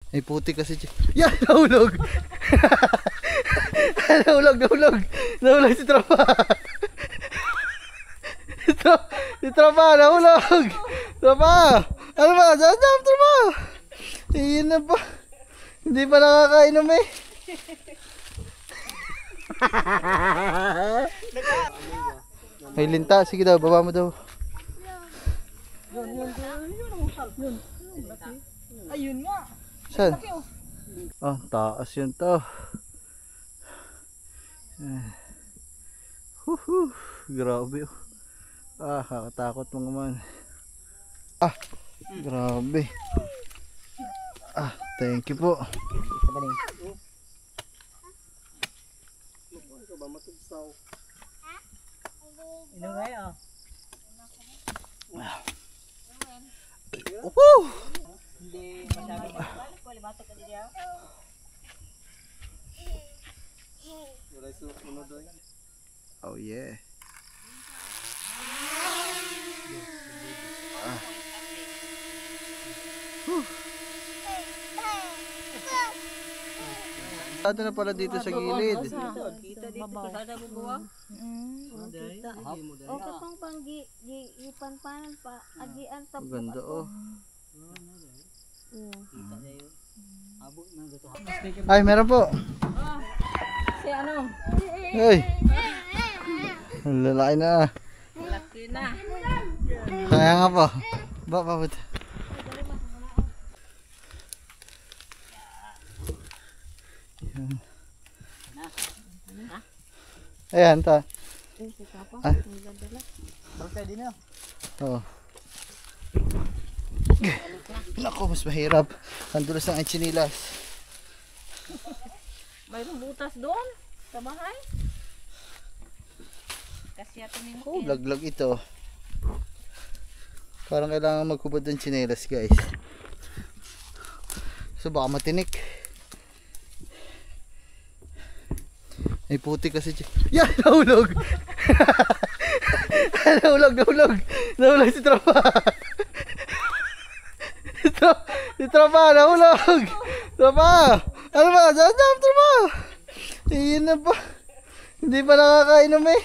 May puti kasi. Yan! Nahulog! Nahulog si tropa! Si tropa! Nahulog! Tropa! Ano ba? Saan tropa? Iyan na pa. Hindi pa nakakainom eh. May linta. Sige daw, baba mo daw. Ayun nga. Saan? Oh, taas yun to. Grabe. Ah, kakatakot mga man. Ah, grabe. Ah, thank you po. Inom kayo. Hindi masyadong batok ka diya. Oh yeah. Ano na pala dito sa gilid? Kita dito kasada mo buwa. Kita. O katong panggi ipanpanan pa agian ta. Ganda oh. Kita na yun. Abo na dito. Ay, meron po. Si ano? Hey. Ang lalaki na. Laki na. Kaya nga po. Bakit? Ayan, ta. Ah. Oo. Naku, mas mahirap. Ang dulas ng chinilas. Mayroong butas doon sa bahay. Kasi ato ni Oh, laglag ito. Parang kailangan magkubad ng chinelas, guys. So baka matinik. May puti kasi. Yan! Nahulog! Nahulog si tropa! Si tropa! Nahulog! Tropa! Ano ba? Saan tropa? Iyan na pa. Hindi pa nakakainom eh.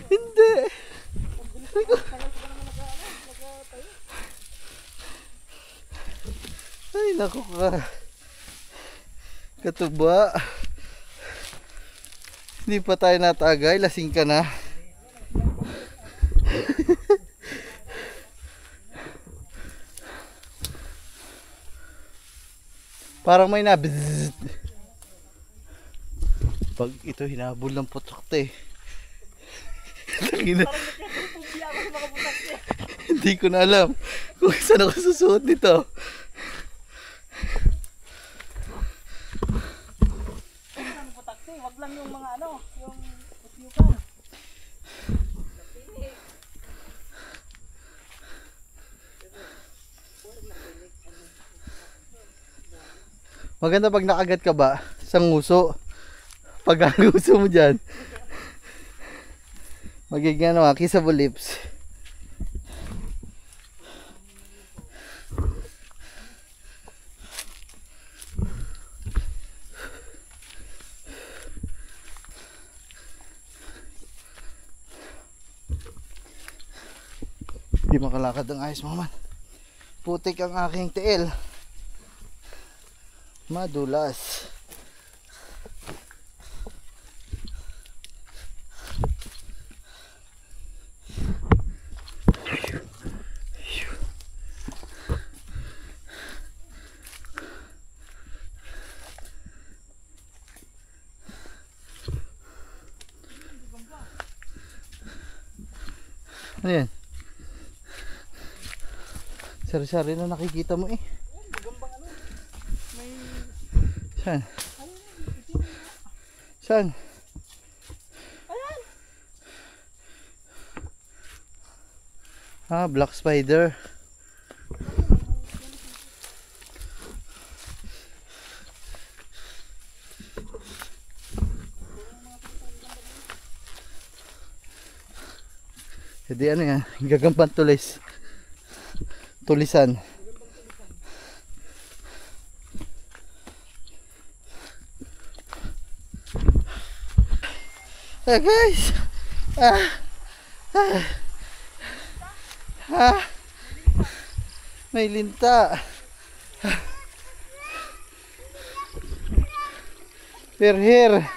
Hindi. Ay, naku ka. Katuba. Hindi pa tayo natagay. Lasing ka na. Parang may nabzzz. Pag ito hinabol ng putok Hindi ko na alam kung saan ako susuot nito. Wag lang yung mga ano, yung putyukan. Maganda pag nakagat ka ba sa nguso. Pag ang nguso mo dyan, magiging ano, kissable lips. Hindi makalakad ang ayos mga man. Putik ang aking tiil. Madulas. Ano yan? Sari-sari na nakikita mo eh. Saan? Saan? Ah, black spider. Hindi ano yan, gagampang tulis. Tulisan. Guys. May linta. We're here.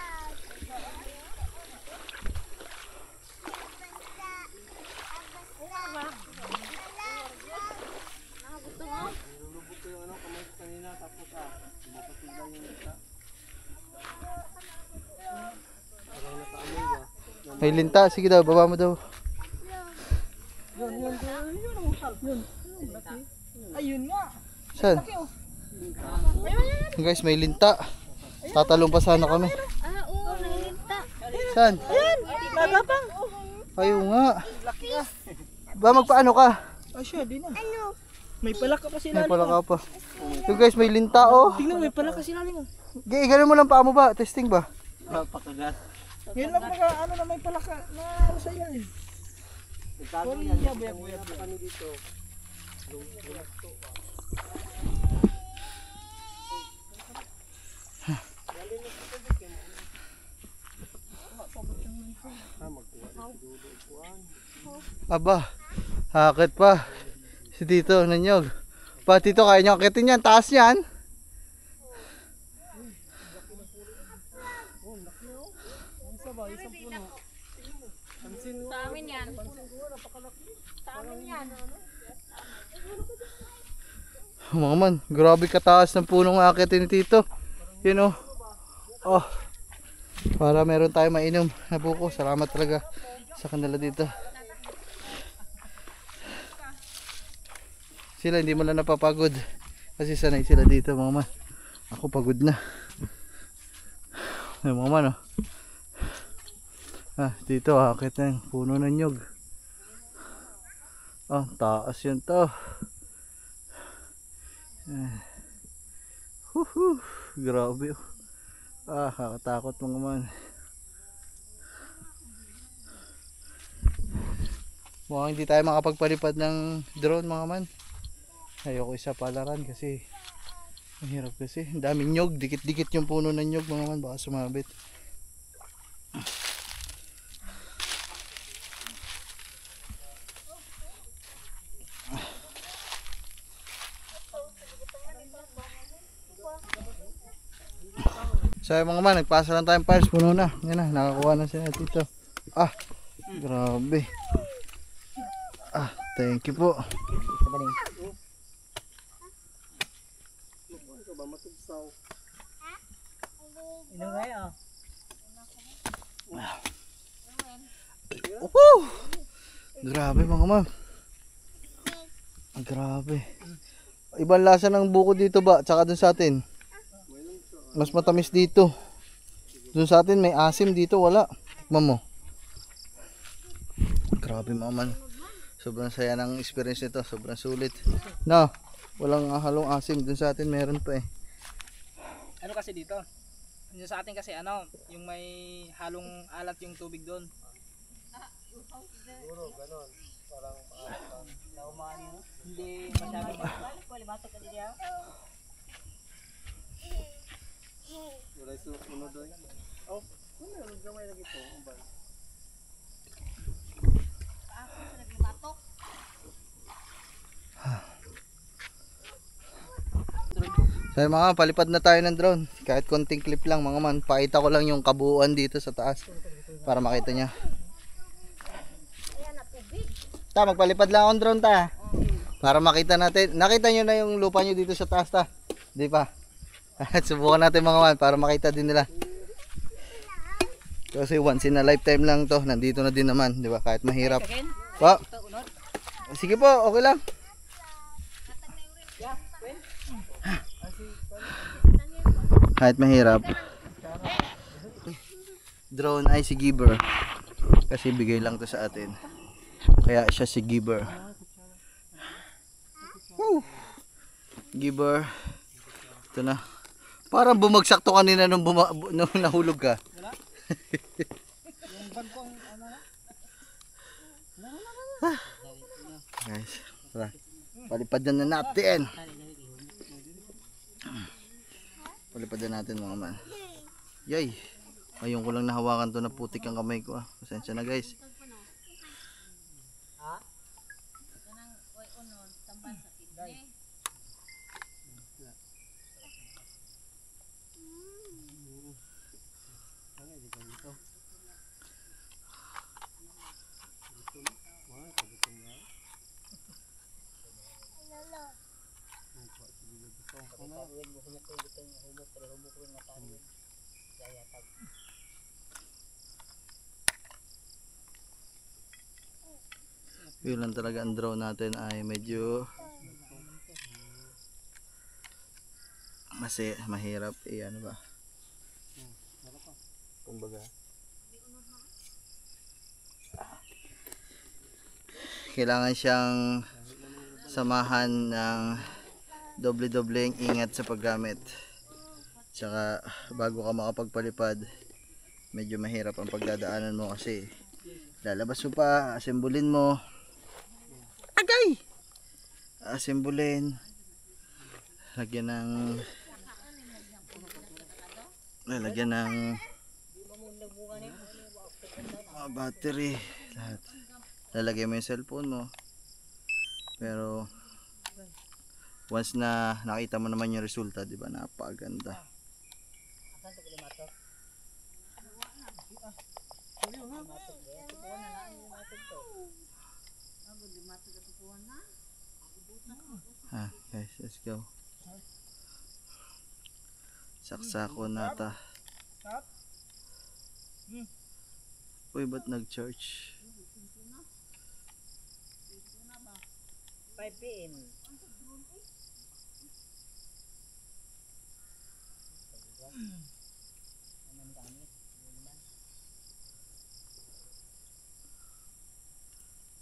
May linta, sige daw, baba mo daw. Ayun nga. Saan? Guys, may linta. Tatalong pa sana kami. Oo, nalinta. Saan? Nagapang. Ayaw nga. Ba, magpaano ka? Ah, siya, di na. Ano? May palaka pa sila. May pala ka pa. So guys, may linta oh. Tingnan, may palaka sila. Ganun mo lang paa mo ba? Testing ba? Ngayon lang ano na may palaka na ano sa yan eh. Sorry, buyag kami dito. Aba, hakit pa. Si Tito, nanyog. Pa, Tito, kaya nyo akitin yan. Taas yan. Sa amin yan. Sa amin yan. Mga man, grabe kataas ng punong akitin ni Tito. Yun oh. Oh. Para meron tayo mainom na buko. Salamat talaga sa kanila dito. Sila hindi mo lang napapagod. Kasi sanay sila dito mga man. Ako pagod na. Ay mga man oh. Dito akit na yung puno ng nyog. Taas yun to. Grabe oh. Kakatakot mga man. Mukhang hindi tayo makapagpalipad ng drone mga man. Ayoko isa palaran kasi mahirap kasi. Ang daming nyog, dikit-dikit yung puno ng nyog mga man, baka sumabit. So mga man, nagpasa lang tayong fires, puno na. Yan na, nakakuha na sila dito. Grabe. Thank you po. Inom kaya. Grabe mga man. Grabe. Ibang lasa ng buko dito ba? Tsaka dun sa atin. Mas matamis dito. Dun sa atin may asim, dito wala. Tikman mo. Grabe mga man. Sobrang saya ng experience nito. Sobrang sulit. No, walang halong asim. Dun sa atin meron pa eh. Ano kasi dito? Yung sa atin kasi ano, yung may halong alat yung tubig doon. Siguro, ganon. Parang Hindi masyadong Limatok ka diya. wala isuot mo na doon. Ano gamay lagi po, umbay. Ako sa naglimatok. So mga palipad na tayo ng drone. Kahit konting clip lang mga man. Pakita ko lang yung kabuuan dito sa taas para makita niya. Magpalipad lang akong drone ta. Para makita natin. Nakita nyo na yung lupa nyo dito sa taas ta. Di pa? At subukan natin mga man para makita din nila. Kasi once in a lifetime lang to. Nandito na din naman. Di ba? Kahit mahirap. Pa. Sige po, okay lang. Kahit mahirap. Drone ay si giver. Kasi bigay lang to sa atin. Kaya siya si giver. Woo! Giver. Ito na. Parang bumagsak to kanina nung nahulog ka. Yung bangkong ano na? Guys, tara. Palipadan na natin. Palipadan natin mga man. Yay! Ayun ko lang nahawakan to na putik ang kamay ko. Pasensya na guys. Yun lang talaga ang drone natin ay medyo mahirap ano ba? Kumbaga kailangan siyang samahan ng doble-dobleng ingat sa paggamit. Tsaka bago ka makapagpalipad, medyo mahirap ang pagdadaanan mo kasi lalabas mo pa, asimbulin mo. Agay! Asimbulin. Lalagyan ng battery, lahat. Lalagay mo yung cellphone mo. Pero once na nakita mo naman yung resulta, di ba, napakaganda. Guys, let's go. Saksako nata. Uy, ba't nag-church? 5 PM.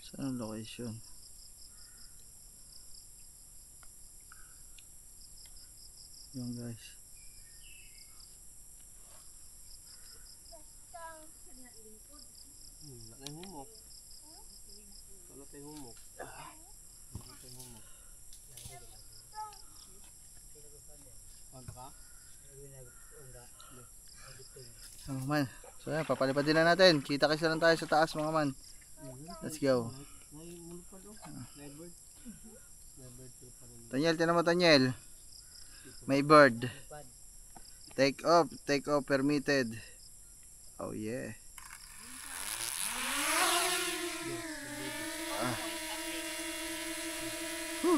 Saan ang location? Yung guys. Wala tayong humok. Wala tayong humok. Oh, man. So yan, papalipad din na natin. Kita-kita lang tayo sa taas mga man. Let's go. Tanyel, tinan mo Tanyel. May bird. Take off permitted. Oh yeah. Whew.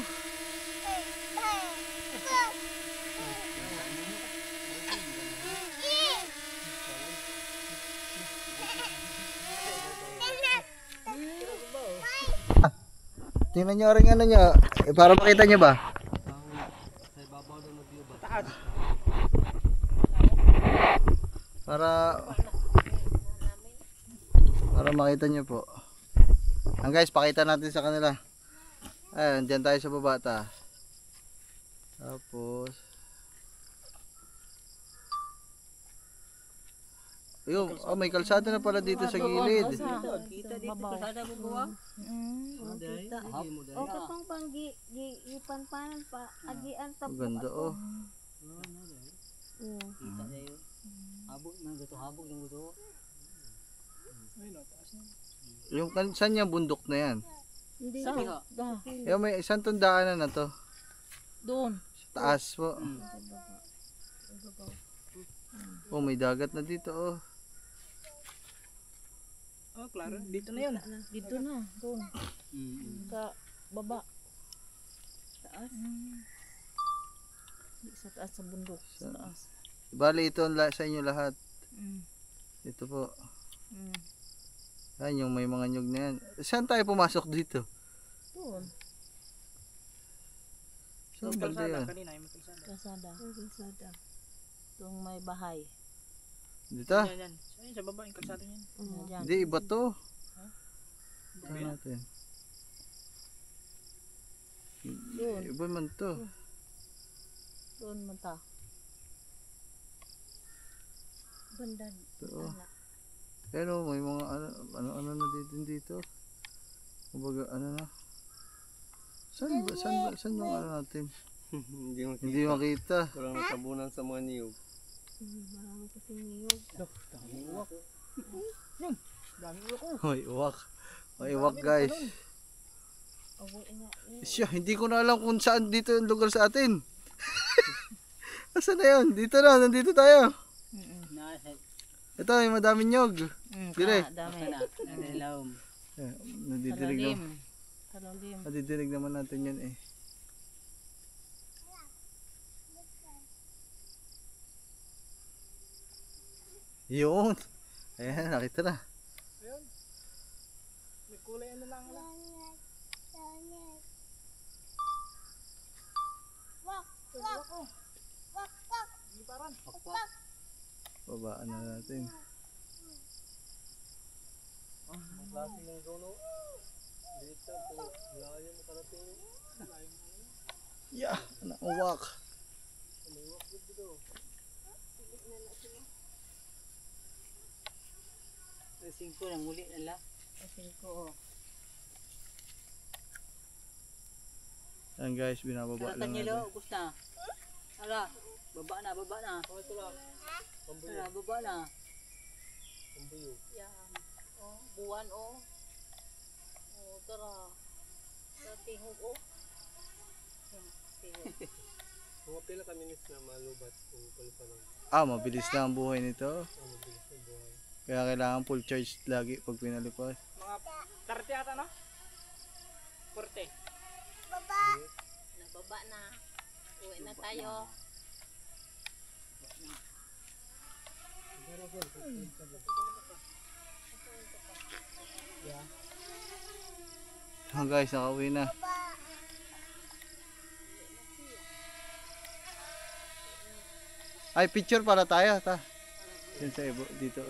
Tingnan nyo rin ano nyo. Para makita nyo ba? Para makita nyo po. Ang guys, pakita natin sa kanila. Ayun, dyan tayo sa baba ta. Tapos ayun, oh, may kalsada na pala dito sa gilid. Kita dito kasada mo gawa. Kita. O katong pang gipanpanan pa agian ta. Ganda oh. Kita na yun. Habog nang gusto, habog nang gusto. Yung saan yung bundok na yan? Hindi Sa Yung may isang tundaanan na to. doon. Sa taas po. Oh, may dagat na dito oh. Oh, klaro. Dito na yun. Dito na, doon. Sa baba. Taas. Sa taas sa bundok. Sa taas. Bali ito sa inyo lahat. Ito po. Yan yung may mga nyug na yan. Saan tayo pumasok dito? Doon. Saan banda yan? Kanina yung kalsada. Kalsada. Doon may bahay. Dito? Yan. Ayun, sa baba yung kalsada niyan. Diyan. Hindi, iba to. Ito natin. Doon. Iba man to. Doon man ta. Bandan. Ito oh. Pero may mga ano na dito. Kumbaga, ano na? Saan yung ano natin? Hindi mo Hindi makita. Walang natabunan sa mga niyog. Marami kasing niyog. Daming uwak. Yun, daming uwak ko. May uwak. May uwak guys. Awo nga. Siya, hindi ko na alam kung saan dito yung lugar sa atin. Asan na yun? Dito na, nandito tayo. Ito, may madaming nyog. Dire. Dami. Nadidinig naman. Talalim. Nadidinig naman natin yun eh. Yun. Ayan, nakita na. Ayun. May kulay ano lang lang. Babaan na natin. Ang klase ng dono. Dito, layo makarating. Yeah, nauwak. May uwak dito. Singko na muli nila. Kasi ko. Ayan guys, binababa lang natin. Ubus na. Ala, baba na. Oh, ito lang. Pambuyo. Ala, baba na. Pambuyo. Yan. Oh, buwan oh. Oh, tara. Tara tingog oh. Tingog. Mga pila ka minutes na malubat kung palipan lang. Mabilis na ang buhay nito. Mabilis na buhay. Kaya kailangan full charge lagi pag pinalipas. Mga 30 ata no? 40. Nababa na. Uwi na tayo. Guys, nakauwi na. Ay, picture para tayo, ta. Yan sa ibo, dito.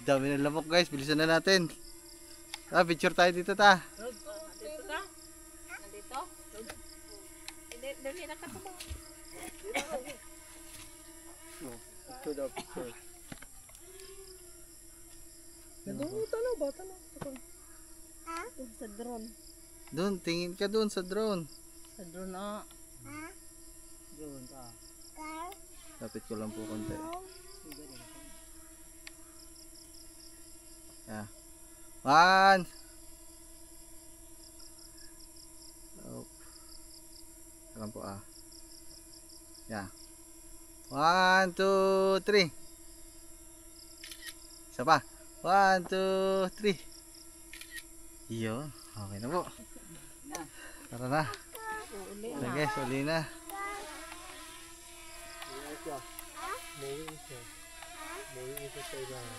Dami ng lamok guys, bilisan na natin. Picture tayo dito, ta. Nandito ka? Nandito? Dali na ka tumo. Ito daw picture. Sa drone. Doon, tingin ka doon sa drone. Sa drone oh. Doon pa. Lapit ko lang po konti. Yeah. One. Oh. Alam po Yeah. 1, 2, 3. Isa pa. 1, 2, 3. Yun. Okay na po. Tara na. Uli Tara na. guys, uli na. Mawin siya. Mawin siya sa ilang.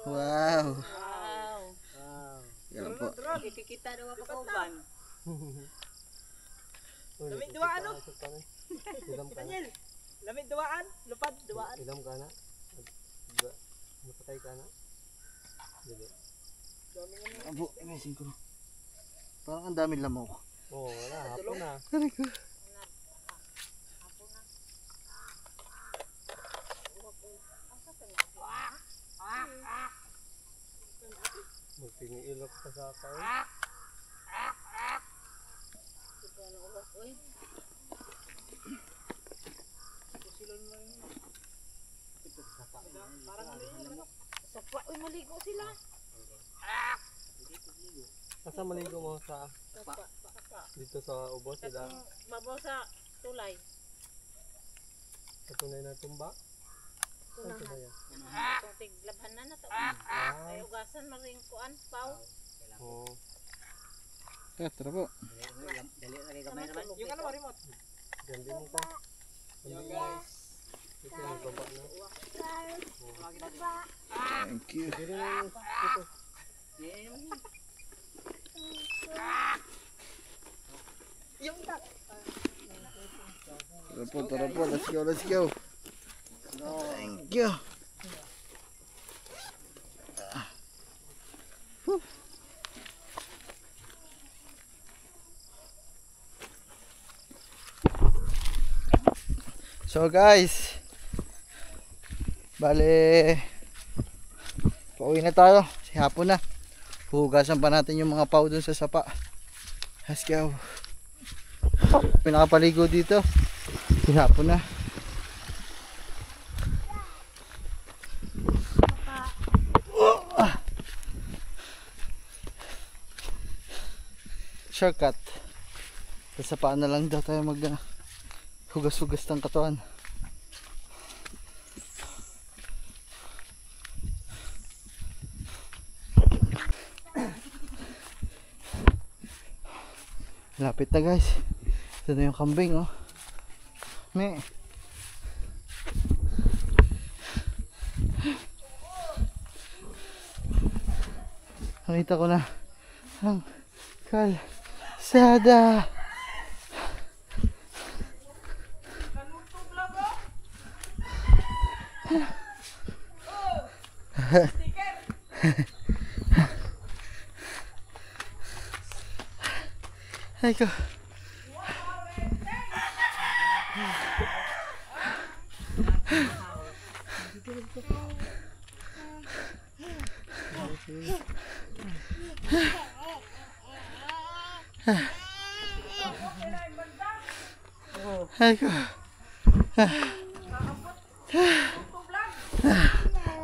Wow. Wow. Yan po. Kikita daw ako kauban. Lamig duwaan no? Idam ka na. Lamig duwaan, lupad duwaan. Idam ka na. Napatay ka na. Dili. Abo, amazing ko. Parang ang daming lamok. Oo, wala. Hapon na. Aray ko. Magpiniilok ka sa kain. Ito na uwak oy. Sapa oy maligo sila. Asa maligo mo sa dito sa ubos sila? Babaw sa tulay. Sa tunay na tumba? Saan Tunahan. sila yan? Kung tiglabhan na ta. Ah, Ay ugasan maring kuan paw. oo. Tara po. Dali lagi kamay naman. Yung ano remote? Gandi mo pa. Gandi guys. Ito yung baba na. Thank you. Dito na yung ito. Tara po, let's go, let's go. Thank you. Whew. So guys, bale, pauwi na tayo. Si hapon na. Hugasan pa natin yung mga pau dun sa sapa. Let's go. Pinakapaligo dito. Si hapon na. Shortcut. Sa paan na lang daw tayo mag hugas-hugas ng katawan. Lapit na guys. Ito na yung kambing oh. Me. Nakita ko na ang kalsada. Ay ko. Ay ko.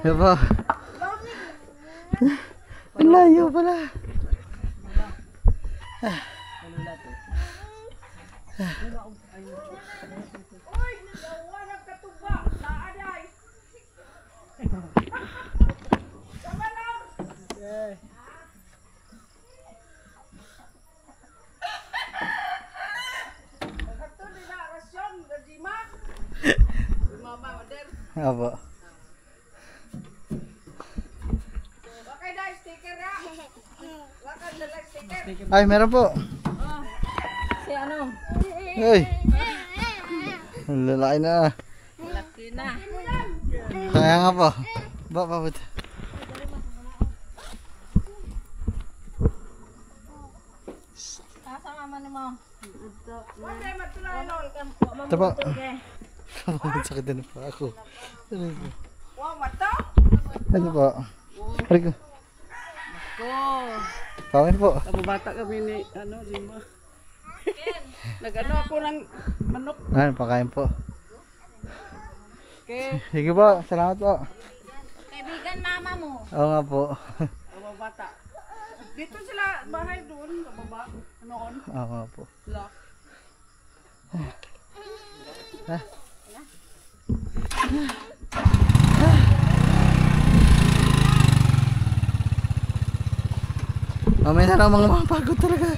Diba? Ang layo pala. Apa? Ay, meron po. Si ano? Ay. Ang lalaki na. Laki na. Kaya nga po. Bakit? Nasa mama ni mo. Ito po. Sakit din pa ako. Ano po? Rico. Ko. Kawin po. Kababata kami ni Lima. Nag-ano ako ng manok. Ano, pakain po. Ke. Sige po, salamat po. Kaibigan mama mo. Oo nga po. Kababata. Dito sila bahay doon. Kababa. Noon. Oo nga po. Sila. Mamaya na lang mga pagod talaga.